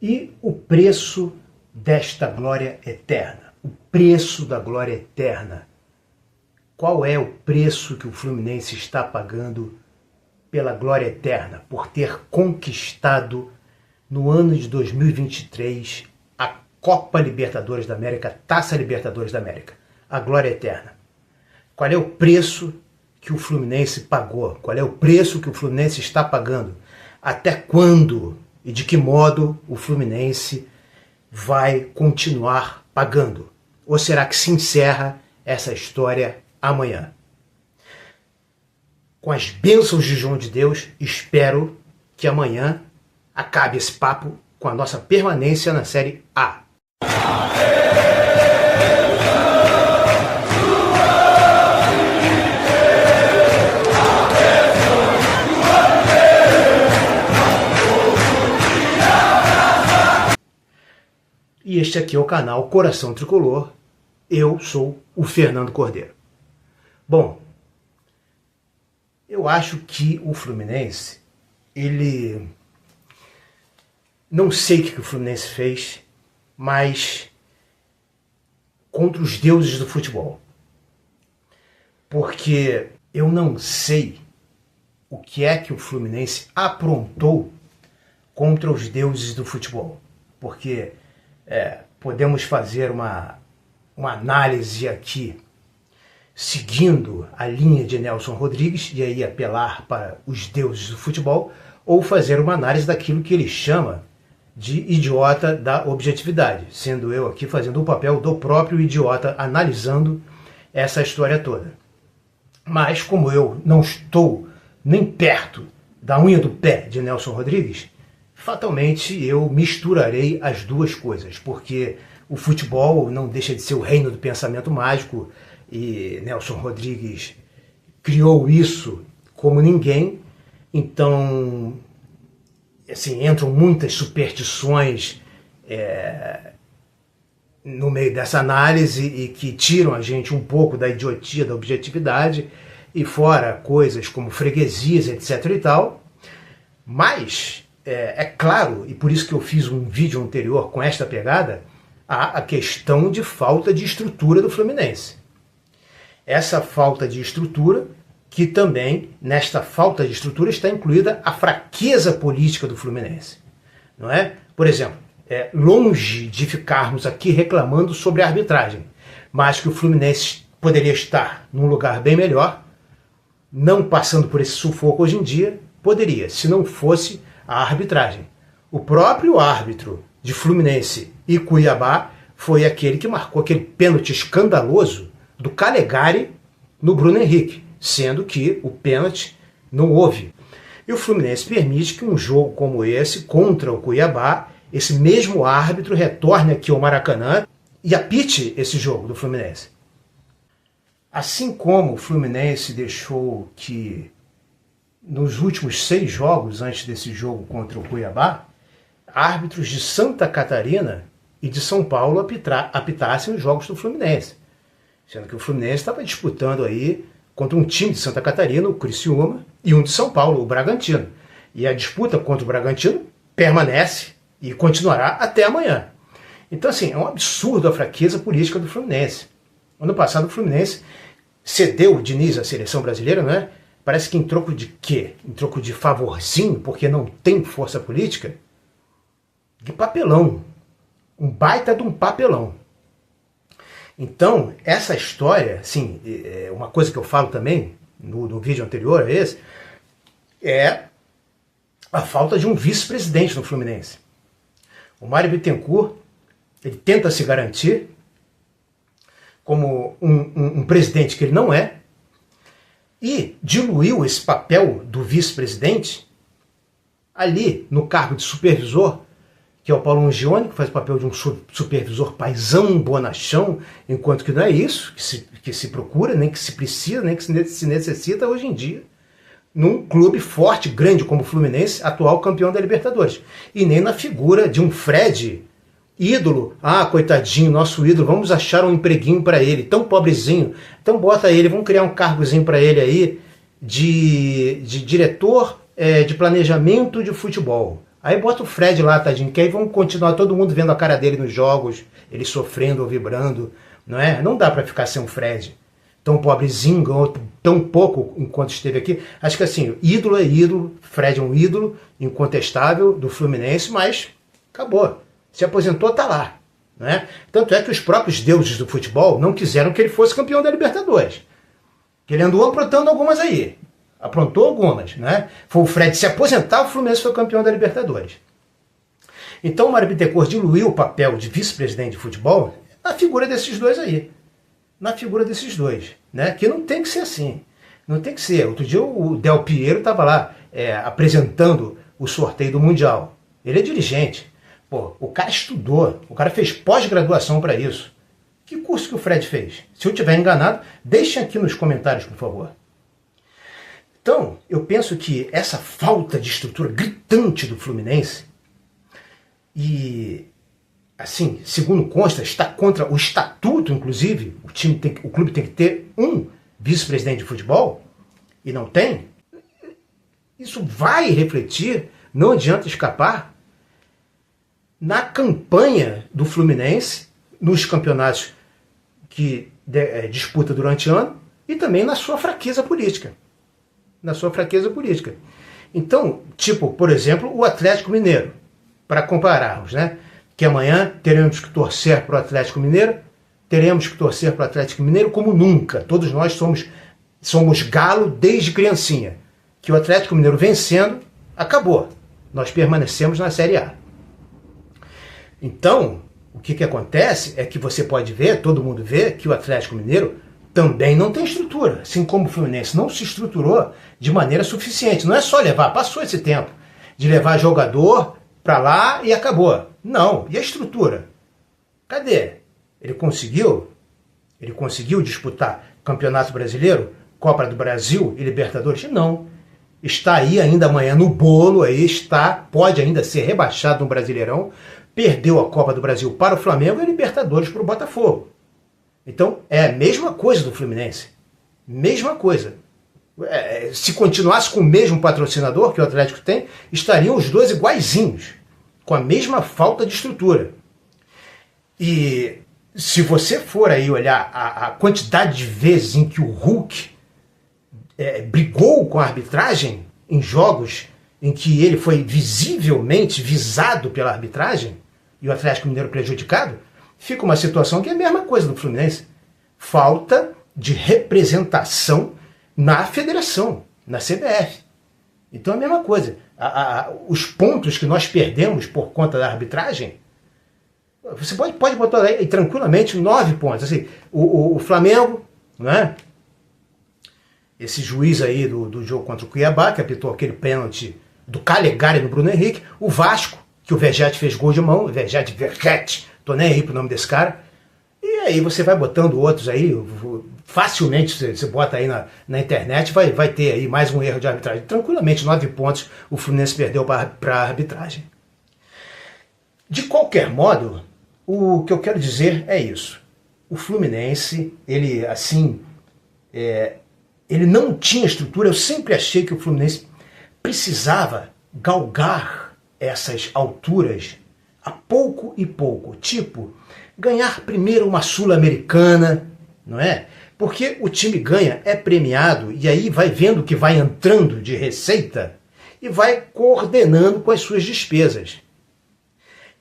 E o preço desta glória eterna? O preço da glória eterna. Qual é o preço que o Fluminense está pagando pela glória eterna? Por ter conquistado no ano de 2023 a Copa Libertadores da América, Taça Libertadores da América, a glória eterna. Qual é o preço que o Fluminense pagou? Qual é o preço que o Fluminense está pagando? Até quando e de que modo o Fluminense vai continuar pagando? Ou será que se encerra essa história amanhã? Com as bênçãos de João de Deus, espero que amanhã acabe esse papo com a nossa permanência na Série A. E este aqui é o canal Coração Tricolor. Eu sou o Fernando Cordeiro. Bom, eu acho que o Fluminense, não sei o que o Fluminense fez, mas contra os deuses do futebol. Porque eu não sei o que é que o Fluminense aprontou contra os deuses do futebol. Porque podemos fazer uma análise aqui seguindo a linha de Nelson Rodrigues, e aí apelar para os deuses do futebol, ou fazer uma análise daquilo que ele chama de idiota da objetividade, sendo eu aqui fazendo o papel do próprio idiota, analisando essa história toda. Mas como eu não estou nem perto da unha do pé de Nelson Rodrigues, fatalmente eu misturarei as duas coisas, porque o futebol não deixa de ser o reino do pensamento mágico, e Nelson Rodrigues criou isso como ninguém. Então, assim, entram muitas superstições no meio dessa análise e que tiram a gente um pouco da idiotia, da objetividade, e fora coisas como freguesias, etc. e tal. Mas, é claro, e por isso que eu fiz um vídeo anterior com esta pegada, há a questão de falta de estrutura do Fluminense. Essa falta de estrutura, que também, nesta falta de estrutura, está incluída a fraqueza política do Fluminense. Não é? Por exemplo, longe de ficarmos aqui reclamando sobre a arbitragem, mas que o Fluminense poderia estar num lugar bem melhor, não passando por esse sufoco hoje em dia, poderia, se não fosse a arbitragem. O próprio árbitro de Fluminense e Cuiabá foi aquele que marcou aquele pênalti escandaloso do Calegari no Bruno Henrique, sendo que o pênalti não houve. E o Fluminense permite que um jogo como esse, contra o Cuiabá, esse mesmo árbitro retorne aqui ao Maracanã e apite esse jogo do Fluminense. Assim como o Fluminense deixou que nos últimos 6 jogos antes desse jogo contra o Cuiabá, árbitros de Santa Catarina e de São Paulo apitassem os jogos do Fluminense. Sendo que o Fluminense estava disputando aí contra um time de Santa Catarina, o Criciúma, e um de São Paulo, o Bragantino. E a disputa contra o Bragantino permanece e continuará até amanhã. Então, assim, é um absurdo a fraqueza política do Fluminense. Ano passado o Fluminense cedeu o Diniz à seleção brasileira, não é? Parece que em troco de quê? Em troco de favorzinho, porque não tem força política? De papelão. Um baita de um papelão. Então, essa história, assim, uma coisa que eu falo também, no vídeo anterior a esse, é a falta de um vice-presidente no Fluminense. O Mário Bittencourt, ele tenta se garantir como um presidente que ele não é, e diluiu esse papel do vice-presidente ali no cargo de supervisor, que é o Paulo Angione, que faz o papel de um supervisor paizão, bonachão, enquanto que não é isso que se procura, nem que se precisa, nem que se necessita hoje em dia, num clube forte, grande como o Fluminense, atual campeão da Libertadores. E nem na figura de um Fred, ídolo, coitadinho, nosso ídolo, vamos achar um empreguinho para ele, tão pobrezinho, então bota ele, vamos criar um cargozinho para ele aí de diretor de planejamento de futebol. Aí bota o Fred lá, tadinho, que aí vão continuar todo mundo vendo a cara dele nos jogos, ele sofrendo ou vibrando, não é? Não dá para ficar sem o Fred. Tão pobrezinho, ganhou tão pouco enquanto esteve aqui. Acho que assim, ídolo é ídolo, Fred é um ídolo incontestável do Fluminense, mas acabou. Se aposentou, tá lá. Não é? Tanto é que os próprios deuses do futebol não quiseram que ele fosse campeão da Libertadores. Que ele andou aprontando algumas aí. Aprontou algumas, né? Foi o Fred se aposentar, o Fluminense foi campeão da Libertadores. Então o Mário Bittencourt diluiu o papel de vice-presidente de futebol na figura desses dois aí. Na figura desses dois, né? Que não tem que ser assim. Não tem que ser. Outro dia o Del Piero estava lá apresentando o sorteio do Mundial. Ele é dirigente. Pô, o cara estudou, o cara fez pós-graduação para isso. Que curso que o Fred fez? Se eu estiver enganado, deixem aqui nos comentários, por favor. Então, eu penso que essa falta de estrutura gritante do Fluminense, e, assim, segundo consta, está contra o estatuto, inclusive, o clube tem que ter um vice-presidente de futebol, e não tem, isso vai refletir, não adianta escapar, na campanha do Fluminense, nos campeonatos que disputa durante o ano, e também na sua fraqueza política. Na sua fraqueza política. Então, tipo, por exemplo, o Atlético Mineiro, para compararmos, né? Que amanhã teremos que torcer para o Atlético Mineiro, teremos que torcer para o Atlético Mineiro como nunca. Todos nós somos galo desde criancinha. Que o Atlético Mineiro vencendo, acabou. Nós permanecemos na Série A. Então, o que acontece é que você pode ver, todo mundo vê, que o Atlético Mineiro também não tem estrutura, assim como o Fluminense não se estruturou de maneira suficiente. Não é só levar, passou esse tempo de levar jogador para lá e acabou. Não, e a estrutura? Cadê? Ele conseguiu disputar Campeonato Brasileiro, Copa do Brasil e Libertadores? Não. Está aí ainda amanhã no bolo, aí pode ainda ser rebaixado no Brasileirão, perdeu a Copa do Brasil para o Flamengo e a Libertadores para o Botafogo. Então, é a mesma coisa do Fluminense. Mesma coisa. Se continuasse com o mesmo patrocinador que o Atlético tem, estariam os dois iguaizinhos, com a mesma falta de estrutura. E se você for aí olhar a quantidade de vezes em que o Hulk brigou com a arbitragem em jogos em que ele foi visivelmente visado pela arbitragem e o Atlético Mineiro prejudicado, fica uma situação que é a mesma coisa do Fluminense. Falta de representação na federação, na CBF. Então é a mesma coisa. Os pontos que nós perdemos por conta da arbitragem, você pode botar aí tranquilamente 9 pontos. Assim, o Flamengo, né? Esse juiz aí do jogo contra o Cuiabá, que apitou aquele pênalti do Calegari no Bruno Henrique. O Vasco, que o Vegete fez gol de mão, Vegete, tô nem aí pro nome desse cara. E aí você vai botando outros aí, facilmente você bota aí na internet, vai ter aí mais um erro de arbitragem. Tranquilamente, 9 pontos o Fluminense perdeu para a arbitragem. De qualquer modo, o que eu quero dizer é isso. O Fluminense, ele assim, ele não tinha estrutura. Eu sempre achei que o Fluminense precisava galgar essas alturas a pouco e pouco. Tipo, ganhar primeiro uma Sul-Americana, não é? Porque o time ganha, é premiado, e aí vai vendo que vai entrando de receita e vai coordenando com as suas despesas.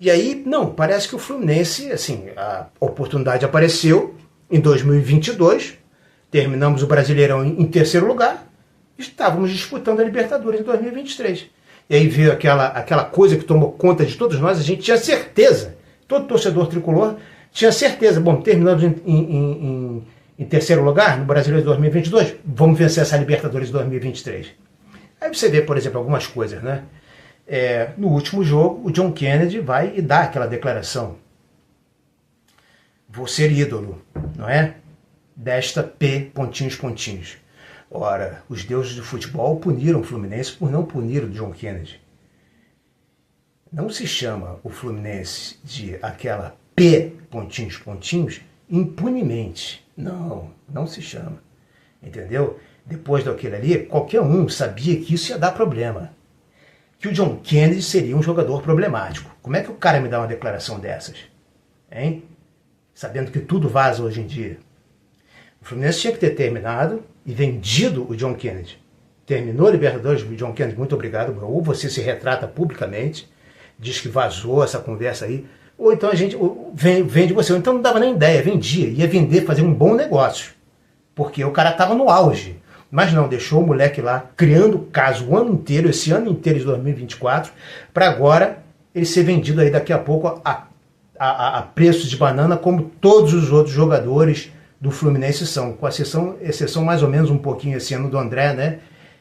E aí, não, parece que o Fluminense, assim, a oportunidade apareceu em 2022, terminamos o Brasileirão em terceiro lugar, estávamos disputando a Libertadores em 2023. E aí veio aquela coisa que tomou conta de todos nós, a gente tinha certeza, todo torcedor tricolor tinha certeza, bom, terminamos em terceiro lugar no Brasileiro de 2022, vamos vencer essa Libertadores de 2023. Aí você vê, por exemplo, algumas coisas, né? No último jogo, o John Kennedy vai e dá aquela declaração. Vou ser ídolo, não é? Desta P, pontinhos, pontinhos. Ora, os deuses do futebol puniram o Fluminense por não punir o John Kennedy. Não se chama o Fluminense de aquela P, pontinhos, pontinhos, impunemente. Não, não se chama. Entendeu? Depois daquilo ali, qualquer um sabia que isso ia dar problema. que o John Kennedy seria um jogador problemático. Como é que o cara me dá uma declaração dessas? Hein? Sabendo que tudo vaza hoje em dia. O Fluminense tinha que ter terminado e vendido o John Kennedy. Terminou a Libertadores, o John Kennedy, muito obrigado, ou você se retrata publicamente, diz que vazou essa conversa aí, ou então a gente vende você, ou então não dava nem ideia, vendia, ia vender, fazer um bom negócio, porque o cara estava no auge, mas não, deixou o moleque lá, criando caso o ano inteiro, esse ano inteiro de 2024, para agora ele ser vendido aí daqui a pouco a preço de banana, como todos os outros jogadores do Fluminense são, com exceção mais ou menos um pouquinho esse ano do André, né?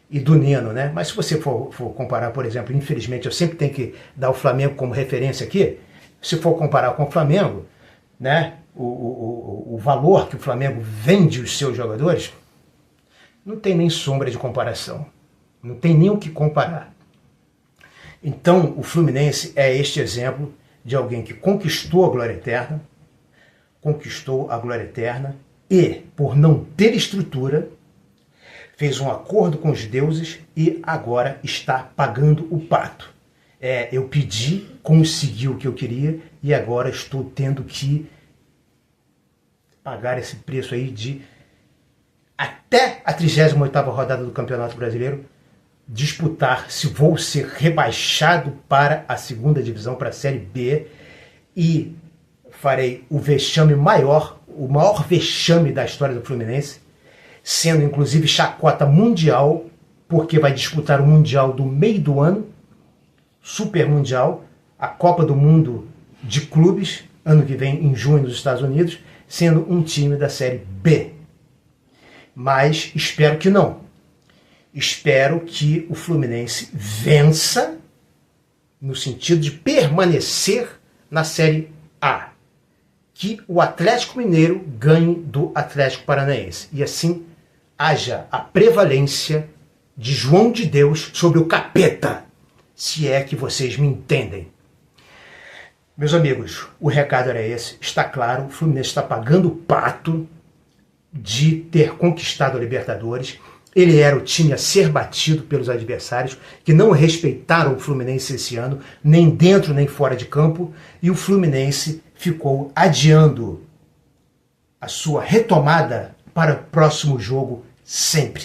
E do Nino, né? Mas se você for comparar, por exemplo, infelizmente eu sempre tenho que dar o Flamengo como referência aqui, se for comparar com o Flamengo, né? O valor que o Flamengo vende os seus jogadores, não tem nem sombra de comparação. Não tem nem o que comparar. Então, o Fluminense é este exemplo de alguém que conquistou a glória eterna, e, por não ter estrutura, fez um acordo com os deuses e agora está pagando o pato. Eu pedi, consegui o que eu queria e agora estou tendo que pagar esse preço aí de até a 38ª rodada do Campeonato Brasileiro disputar se vou ser rebaixado para a segunda divisão, para a Série B, e farei o vexame maior, o maior vexame da história do Fluminense, sendo inclusive chacota mundial, porque vai disputar o Mundial do meio do ano, Super Mundial, a Copa do Mundo de Clubes, ano que vem, em junho, nos Estados Unidos, sendo um time da Série B. Mas espero que não. Espero que o Fluminense vença, no sentido de permanecer na Série A. Que o Atlético Mineiro ganhe do Atlético Paranaense. E assim haja a prevalência de João de Deus sobre o capeta, se é que vocês me entendem. Meus amigos, o recado era esse. Está claro, o Fluminense está pagando o pato de ter conquistado a Libertadores. Ele era o time a ser batido pelos adversários, que não respeitaram o Fluminense esse ano, nem dentro nem fora de campo, e o Fluminense ficou adiando a sua retomada para o próximo jogo sempre.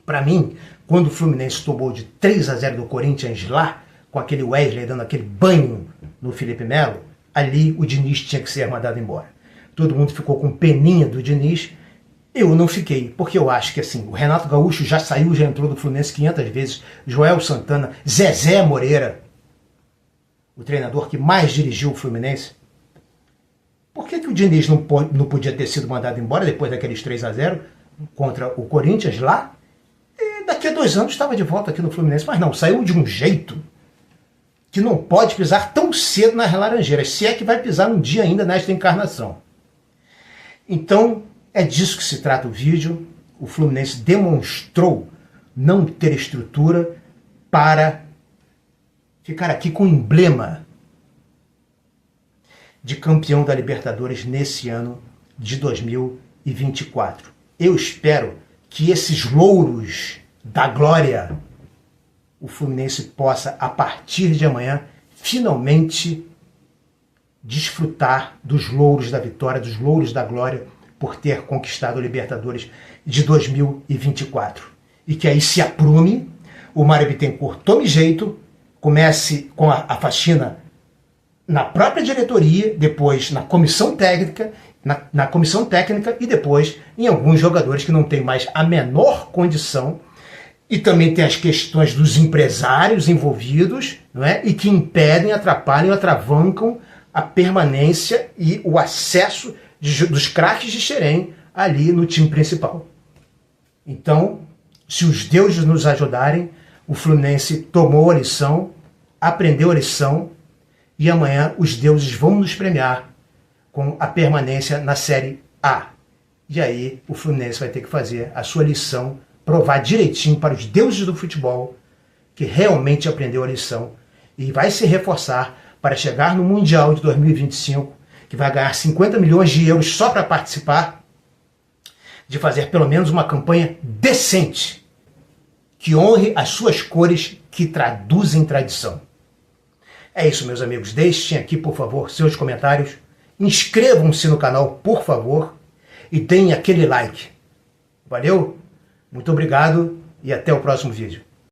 Para mim, quando o Fluminense tomou de 3-0 do Corinthians lá, com aquele Wesley dando aquele banho no Felipe Melo, ali o Diniz tinha que ser mandado embora. Todo mundo ficou com peninha do Diniz. Eu não fiquei, porque eu acho que assim, o Renato Gaúcho já saiu, já entrou do Fluminense 500 vezes, Joel Santana, Zezé Moreira, o treinador que mais dirigiu o Fluminense. Por que o Diniz não podia ter sido mandado embora depois daqueles 3-0 contra o Corinthians lá? E daqui a 2 anos estava de volta aqui no Fluminense. Mas não, saiu de um jeito que não pode pisar tão cedo nas Laranjeiras, se é que vai pisar um dia ainda nesta encarnação. Então, é disso que se trata o vídeo. O Fluminense demonstrou não ter estrutura para ficar aqui com o emblema de campeão da Libertadores nesse ano de 2024. Eu espero que esses louros da glória o Fluminense possa, a partir de amanhã, finalmente desfrutar dos louros da vitória, dos louros da glória, por ter conquistado a Libertadores de 2024. E que aí se aprume, o Mário Bittencourt tome jeito, comece com a faxina na própria diretoria, depois na comissão técnica, na comissão técnica e depois em alguns jogadores que não têm mais a menor condição, e também tem as questões dos empresários envolvidos, não é? E que impedem, atrapalham, atravancam a permanência e o acesso dos craques de Xerém ali no time principal. Então, se os deuses nos ajudarem, o Fluminense tomou a lição, aprendeu a lição, e amanhã os deuses vão nos premiar com a permanência na Série A. E aí o Fluminense vai ter que fazer a sua lição, provar direitinho para os deuses do futebol que realmente aprendeu a lição e vai se reforçar para chegar no Mundial de 2025, que vai ganhar 50 milhões de euros só para participar, de fazer pelo menos uma campanha decente, que honre as suas cores que traduzem tradição. É isso, meus amigos. Deixem aqui, por favor, seus comentários. Inscrevam-se no canal, por favor. E deem aquele like. Valeu? Muito obrigado e até o próximo vídeo.